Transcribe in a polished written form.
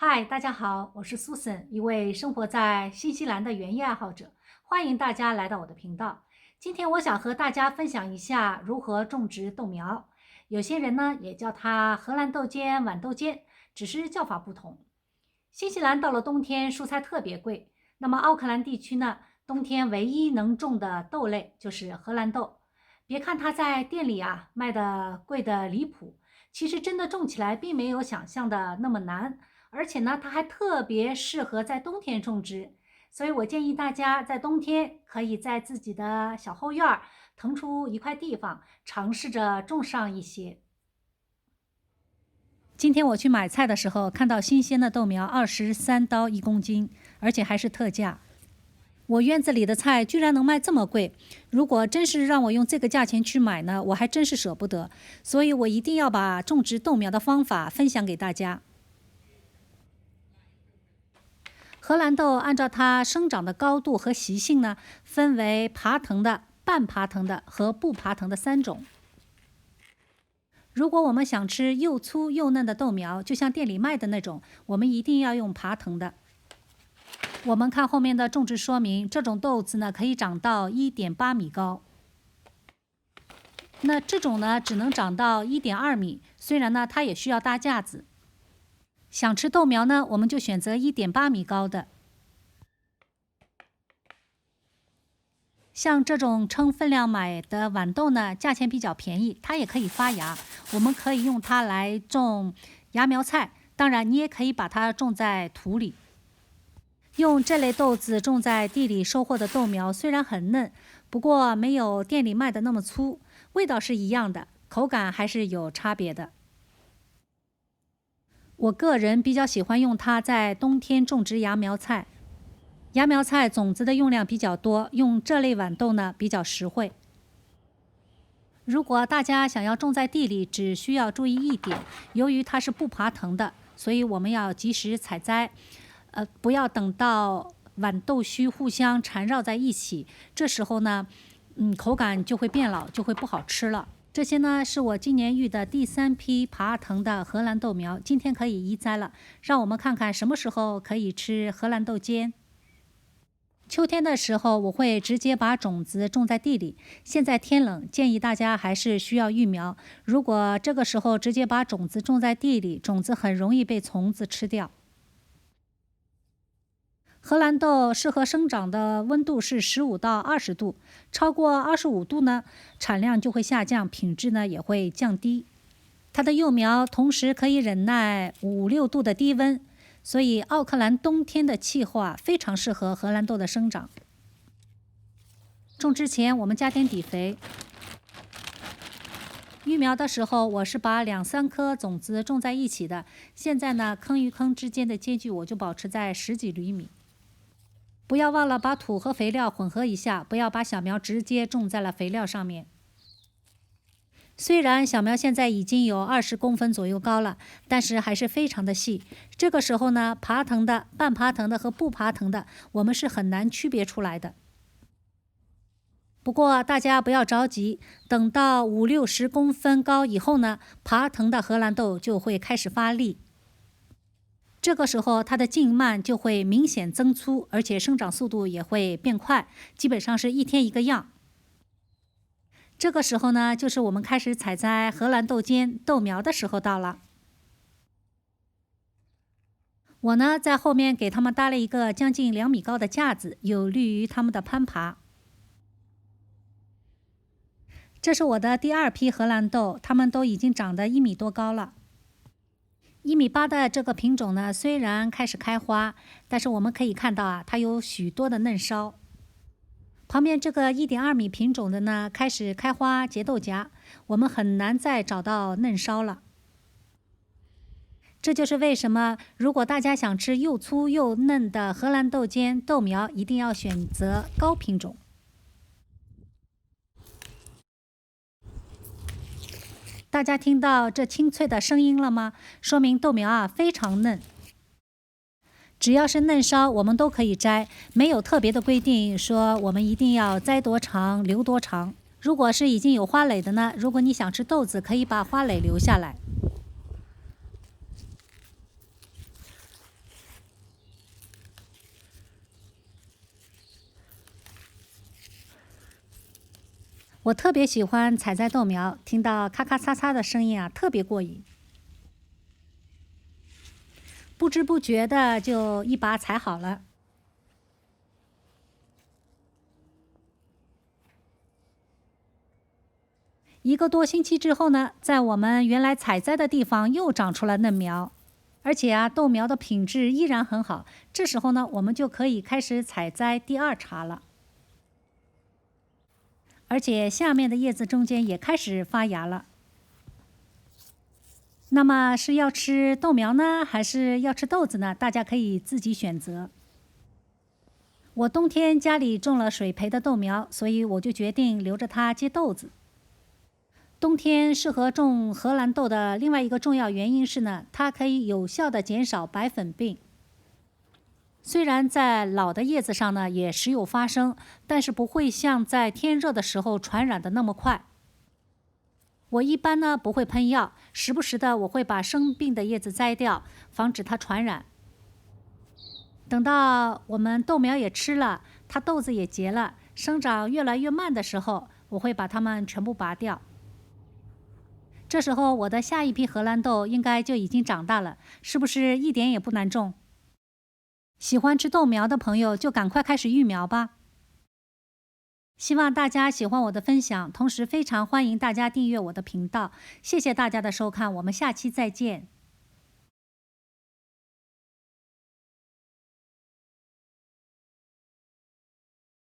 嗨，大家好，我是 Susan，一位生活在新西兰的园艺爱好者。欢迎大家来到我的频道。今天我想和大家分享一下如何种植豆苗。有些人呢也叫它荷兰豆尖、豌豆尖，只是叫法不同。新西兰到了冬天，蔬菜特别贵。那么奥克兰地区呢，冬天唯一能种的豆类就是荷兰豆。别看它在店里卖的贵的离谱，其实真的种起来并没有想象的那么难。而且呢，它还特别适合在冬天种植，所以我建议大家在冬天可以在自己的小后院腾出一块地方，尝试着种上一些。今天我去买菜的时候，看到新鲜的豆苗23刀1公斤，而且还是特价。我院子里的菜居然能卖这么贵，如果真是让我用这个价钱去买呢，我还真是舍不得。所以我一定要把种植豆苗的方法分享给大家。荷兰豆按照它生长的高度和习性呢，分为爬藤的、半爬藤的和不爬藤的3种。如果我们想吃又粗又嫩的豆苗，就像店里卖的那种，我们一定要用爬藤的。我们看后面的种植说明，这种豆子呢可以长到1.8米高。那这种呢只能长到1.2米，虽然呢它也需要搭架子。想吃豆苗呢，我们就选择1.8米高的。像这种称分量买的豌豆呢，价钱比较便宜，它也可以发芽，我们可以用它来种芽苗菜。当然，你也可以把它种在土里。用这类豆子种在地里收获的豆苗虽然很嫩，不过没有店里卖的那么粗，味道是一样的，口感还是有差别的。我个人比较喜欢用它在冬天种植芽苗菜。芽苗菜种子的用量比较多，用这类豌豆呢比较实惠。如果大家想要种在地里，只需要注意一点，由于它是不爬藤的，所以我们要及时采摘，不要等到豌豆须互相缠绕在一起，这时候呢，口感就会变老，就会不好吃了。这些呢是我今年育的第3批爬藤的荷兰豆苗，今天可以移栽了。让我们看看什么时候可以吃荷兰豆尖。秋天的时候，我会直接把种子种在地里。现在天冷，建议大家还是需要育苗。如果这个时候直接把种子种在地里，种子很容易被虫子吃掉。荷兰豆适合生长的温度是15到20度，超过25度呢，产量就会下降，品质呢也会降低。它的幼苗同时可以忍耐5、6度的低温，所以奥克兰冬天的气候非常适合荷兰豆的生长。种之前我们加点底肥。育苗的时候，我是把2、3颗种子种在一起的。现在呢，坑与坑之间的间距我就保持在10几厘米。不要忘了把土和肥料混合一下，不要把小苗直接种在了肥料上面。虽然小苗现在已经有20公分左右高了，但是还是非常的细。这个时候呢，爬藤的、半爬藤的和不爬藤的，我们是很难区别出来的。不过大家不要着急，等到50、60公分高以后呢，爬藤的荷兰豆就会开始发力。这个时候它的茎蔓就会明显增粗，而且生长速度也会变快，基本上是一天一个样。这个时候呢，就是我们开始采摘荷兰豆尖豆苗的时候到了。我呢在后面给它们搭了一个将近2米高的架子，有利于它们的攀爬。这是我的第2批荷兰豆，它们都已经长得1米多高了。1.8米的这个品种呢，虽然开始开花，但是我们可以看到它有许多的嫩梢。旁边这个1.2米品种的呢，开始开花结豆荚，我们很难再找到嫩梢了。这就是为什么，如果大家想吃又粗又嫩的荷兰豆尖豆苗，一定要选择高品种。大家听到这清脆的声音了吗？说明豆苗非常嫩。只要是嫩梢，我们都可以摘，没有特别的规定说我们一定要摘多长留多长。如果是已经有花蕾的呢，如果你想吃豆子，可以把花蕾留下来。我特别喜欢采摘豆苗，听到咔咔嚓嚓的声音啊，特别过瘾。不知不觉的就一把采好了。1个多星期之后呢，在我们原来采摘的地方又长出了嫩苗，而且啊，豆苗的品质依然很好。这时候呢，我们就可以开始采摘第2茬了。而且下面的叶子中间也开始发芽了。那么是要吃豆苗呢，还是要吃豆子呢？大家可以自己选择。我冬天家里种了水培的豆苗，所以我就决定留着它接豆子。冬天适合种荷兰豆的另外一个重要原因是呢，它可以有效地减少白粉病。虽然在老的叶子上呢也时有发生，但是不会像在天热的时候传染的那么快。我一般呢不会喷药，时不时的我会把生病的叶子摘掉，防止它传染。等到我们豆苗也吃了，它豆子也结了，生长越来越慢的时候，我会把它们全部拔掉。这时候我的下一批荷兰豆应该就已经长大了，是不是一点也不难种？喜欢吃豆苗的朋友就赶快开始育苗吧。希望大家喜欢我的分享，同时非常欢迎大家订阅我的频道。谢谢大家的收看，我们下期再见。